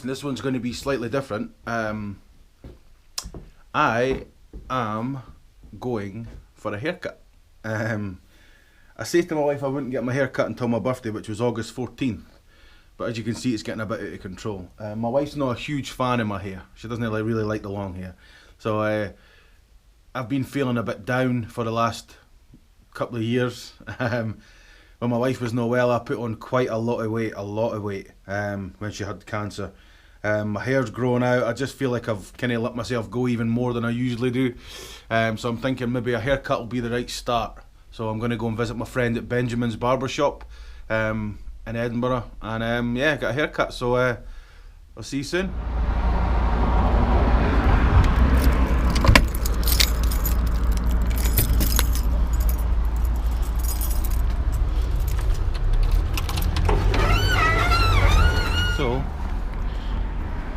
this one's going to be slightly different. I am going for a haircut. I say to my wife I wouldn't get my hair cut until my birthday, which was August 14th. But as you can see, it's getting a bit out of control. My wife's not a huge fan of my hair. She doesn't really like the long hair. So I've been feeling a bit down for the last couple of years. When my wife was not well, I put on quite a lot of weight, when she had cancer. My hair's growing out. I just feel like I've kind of let myself go even more than I usually do. So I'm thinking maybe a haircut will be the right start. So I'm going to go and visit my friend at Benjamin's barbershop in Edinburgh, and yeah, got a haircut. So I'll see you soon. So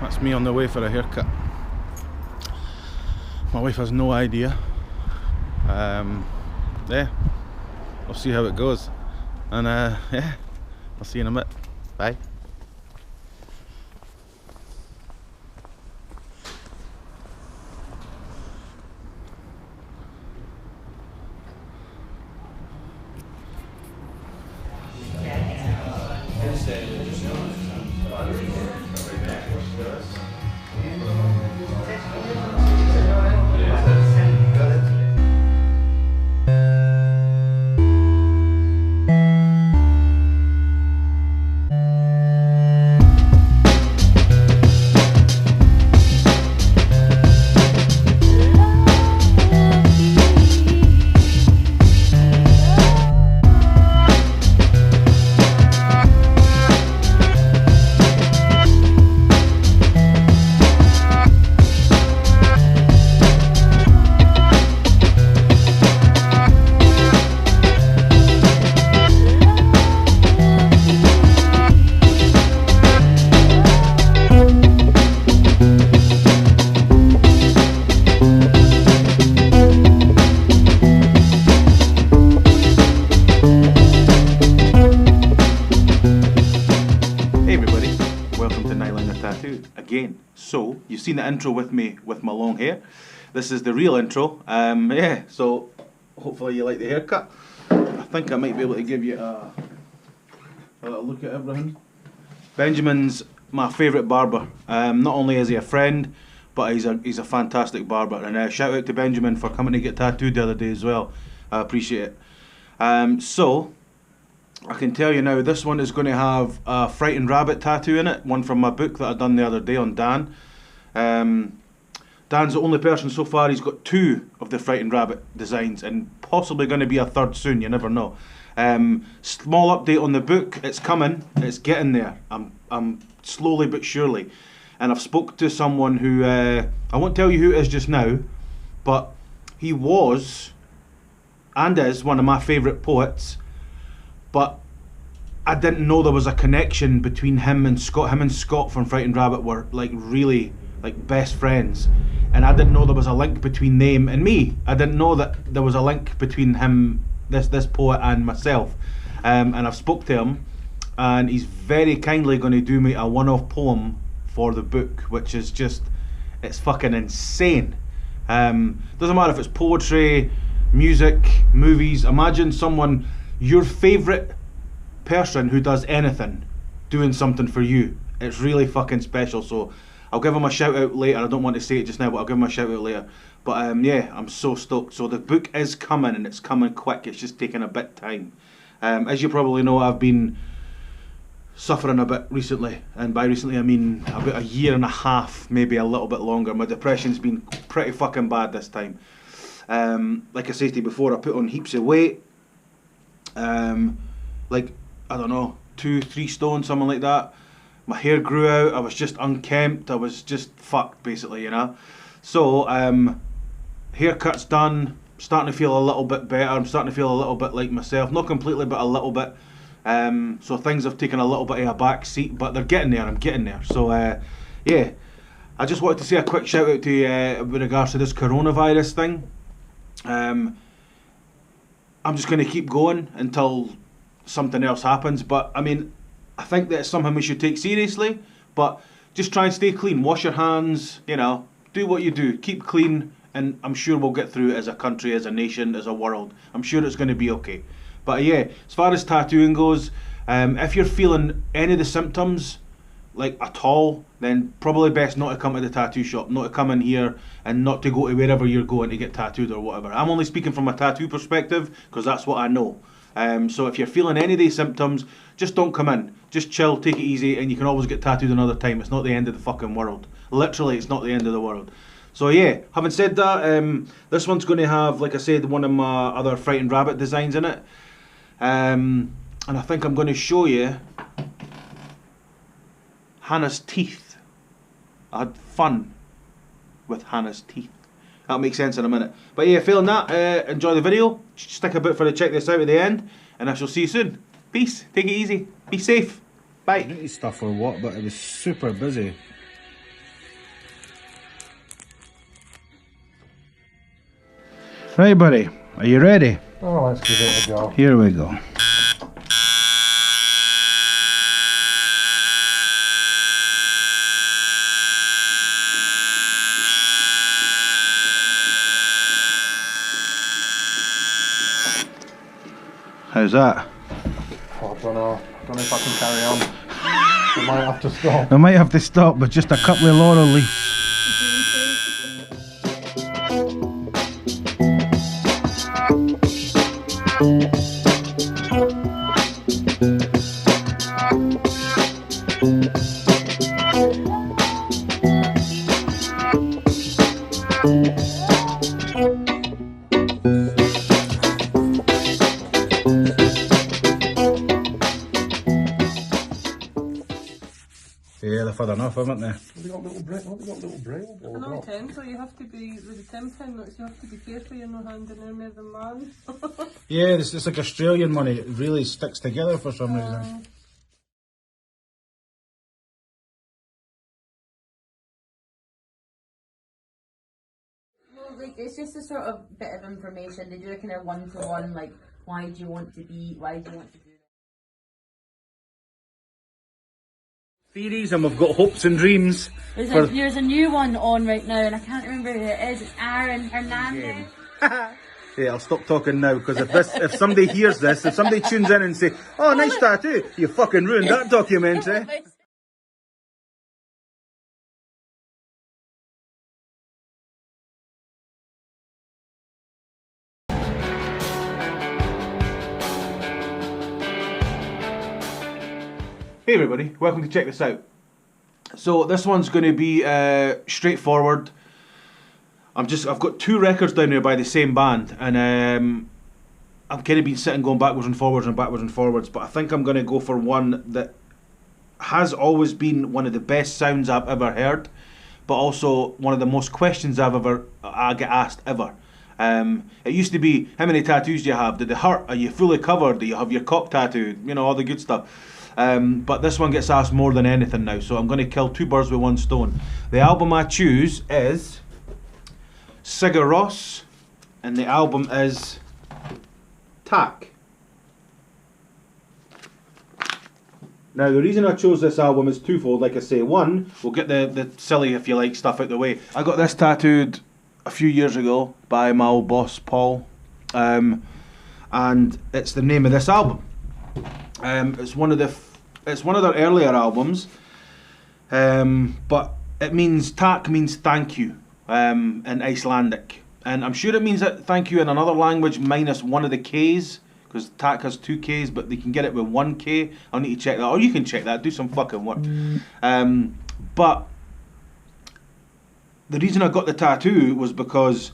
that's me on the way for a haircut. My wife has no idea. Yeah, we'll see how it goes, and yeah, I'll see you in a bit. Bye. Again. So you've seen the intro with me with my long hair. This is the real intro. Yeah, so hopefully you like the haircut. I think I might be able to give you a look at everything. Benjamin's my favourite barber. Not only is he a friend, but he's a fantastic barber. And shout out to Benjamin for coming to get tattooed the other day as well. I appreciate it. So I can tell you now, this one is going to have a frightened rabbit tattoo in it, one from my book that I done the other day on Dan. Dan's the only person so far, he's got 2 of the frightened rabbit designs, and possibly going to be a 3rd soon, you never know. Small update on the book, it's coming, it's getting there. I'm slowly but surely. And I've spoke to someone who, I won't tell you who it is just now, but he was, and is, one of my favourite poets. But I didn't know there was a connection between him and Scott. Him and Scott from Frightened Rabbit were like really like best friends, and I didn't know there was a link between them and me. I didn't know that there was a link between him, this poet, and myself. And I've spoke to him, and he's very kindly going to do me a one-off poem for the book, which is just, it's fucking insane. Doesn't matter if it's poetry, music, movies. Imagine someone, your favourite person who does anything, doing something for you. It's really fucking special. So I'll give him a shout out later. I don't want to say it just now, but I'll give him a shout out later. But yeah, I'm so stoked. So the book is coming, and it's coming quick. It's just taking a bit time. As you probably know, I've been suffering a bit recently, and by recently I mean about a year and a half, maybe a little bit longer. My depression's been pretty fucking bad this time. Like I said to you before, I put on heaps of weight. Like, I don't know, 2-3 stone, something like that. My hair grew out, I was just unkempt, I was just fucked basically, you know. So, haircut's done, starting to feel a little bit better, I'm starting to feel a little bit like myself, not completely but a little bit. So things have taken a little bit of a back seat, but they're getting there, I'm getting there. So, yeah, I just wanted to say a quick shout out to you with regards to this coronavirus thing. I'm just going to keep going until something else happens, but I mean, I think that it's something we should take seriously, but just try and stay clean. Wash your hands, you know, do what you do. Keep clean, and I'm sure we'll get through it as a country, as a nation, as a world. I'm sure it's going to be okay. But yeah, as far as tattooing goes, if you're feeling any of the symptoms, like at all, then probably best not to come to the tattoo shop, not to come in here, and not to go to wherever you're going to get tattooed or whatever. I'm only speaking from a tattoo perspective, because that's what I know. So if you're feeling any of these symptoms, just don't come in. Just chill, take it easy, and you can always get tattooed another time. It's not the end of the fucking world. Literally, it's not the end of the world. So yeah, having said that, this one's going to have, like I said, one of my other Frightened Rabbit designs in it. And I think I'm going to show you Hannah's teeth. I had fun with Hannah's teeth. That'll make sense in a minute. But yeah, failing that, enjoy the video. Stick a bit for the check this out at the end, and I shall see you soon. Peace. Take it easy. Be safe. Bye. Nutty stuff or what, but it was super busy. Right, buddy. Are you ready? Oh, let's give it a go. Here we go. How's that? Oh, I don't know. I don't know if I can carry on. I might have to stop. I might have to stop with just a couple of laurel leaves. Yeah, they've had enough, haven't they? They got little braille. They got little braille. I know utensil, you have to be, with the tin notes, you have to be careful you're not handing in more than man. Yeah, it's like Australian money. It really sticks together for some reason. Well, like, it's just a sort of bit of information. They do a kind of one-to-one, like, why do you want to do this? Theories, and we've got hopes and dreams. There's a new one on right now, and I can't remember who it is. It's Aaron Hernandez. Yeah, I'll stop talking now, because if somebody hears this, if somebody tunes in and say, "Oh, nice tattoo," you fucking ruined that documentary. Hey everybody, welcome to check this out. So this one's going to be straightforward. I've got two records down here by the same band, and I've kind of been sitting going backwards and forwards and backwards and forwards, but I think I'm going to go for one that has always been one of the best sounds I've ever heard, but also one of the most questions I get asked ever. It used to be, how many tattoos do you have? Did they hurt? Are you fully covered? Do you have your cock tattooed? You know, all the good stuff. But this one gets asked more than anything now, so I'm going to kill two birds with one stone. The album I choose is Sigur Rós, and the album is Takk. Now the reason I chose this album is twofold, like I say. One, we'll get the silly, if you like, stuff out the way. I got this tattooed a few years ago by my old boss, Paul, and it's the name of this album. It's one of their earlier albums, but it means, Takk means thank you in Icelandic, and I'm sure it means that thank you in another language minus one of the K's, because Takk has two K's, but they can get it with one K. I'll need to check that, or you can check that, do some fucking work. But the reason I got the tattoo was because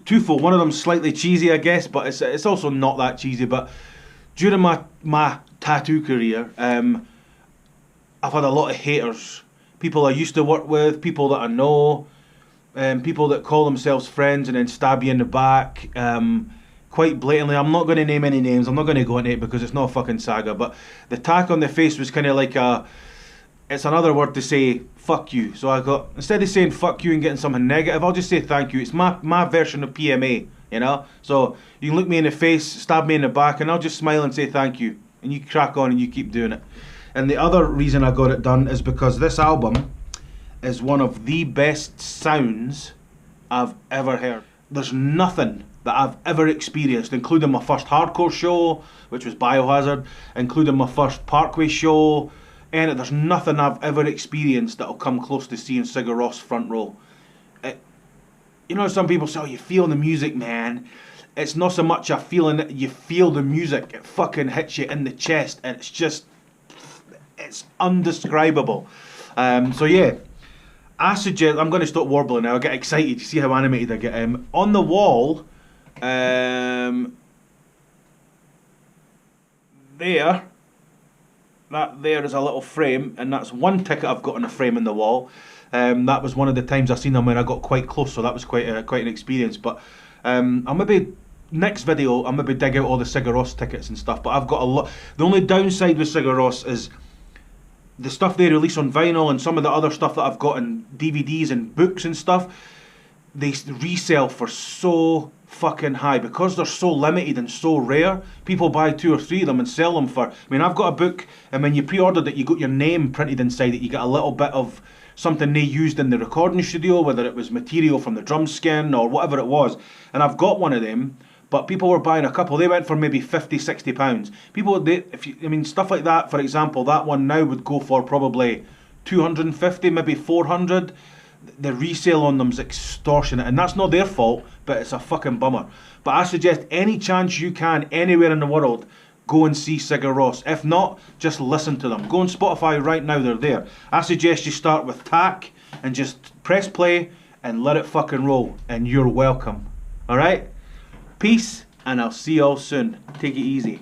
twofold. One of them's slightly cheesy, I guess, but it's also not that cheesy. But during my tattoo career, I've had a lot of haters. People I used to work with, people that I know, people that call themselves friends and then stab you in the back, quite blatantly. I'm not going to name any names, I'm not going to go into it because it's not a fucking saga, but the tack on the face was kind of like it's another word to say fuck you. So I got, instead of saying fuck you and getting something negative, I'll just say thank you. It's my version of PMA, you know? So you can look me in the face, stab me in the back, and I'll just smile and say thank you. And you crack on and you keep doing it. And the other reason I got it done is because this album is one of the best sounds I've ever heard. There's nothing that I've ever experienced, including my first hardcore show, which was Biohazard, including my first Parkway show, and there's nothing I've ever experienced that'll come close to seeing Sigur Rós front row. You know, some people say, oh, you feel the music, man. It's not so much a feeling it, you feel the music. It fucking hits you in the chest, and it's just, it's undescribable. So yeah, I suggest, I'm going to stop warbling now. I get excited. You see how animated I get. On the wall, there, that there is a little frame, and that's one ticket I've got in a frame in the wall. That was one of the times I seen them when I got quite close, so that was quite an experience. But I'll maybe next video I'll maybe dig out all the Sigur Rós tickets and stuff. But I've got a lot. The only downside with Sigur Rós is the stuff they release on vinyl and some of the other stuff that I've got in DVDs and books and stuff. They resell for so fucking high because they're so limited and so rare. People buy 2 or 3 of them and sell them for. I mean, I've got a book, and when you pre-ordered it, you got your name printed inside it. You get a little bit of something they used in the recording studio, whether it was material from the drum skin or whatever it was. And I've got one of them, but people were buying a couple. They went for maybe 50, 60 pounds. People, I mean, stuff like that, for example, that one now would go for probably 250, maybe 400. The resale on them's extortionate, and that's not their fault, but it's a fucking bummer. But I suggest any chance you can, anywhere in the world, go and see Sigur Rós. If not, just listen to them. Go on Spotify right now, they're there. I suggest you start with Takk and just press play and let it fucking roll, and you're welcome. Alright? Peace, and I'll see you all soon. Take it easy.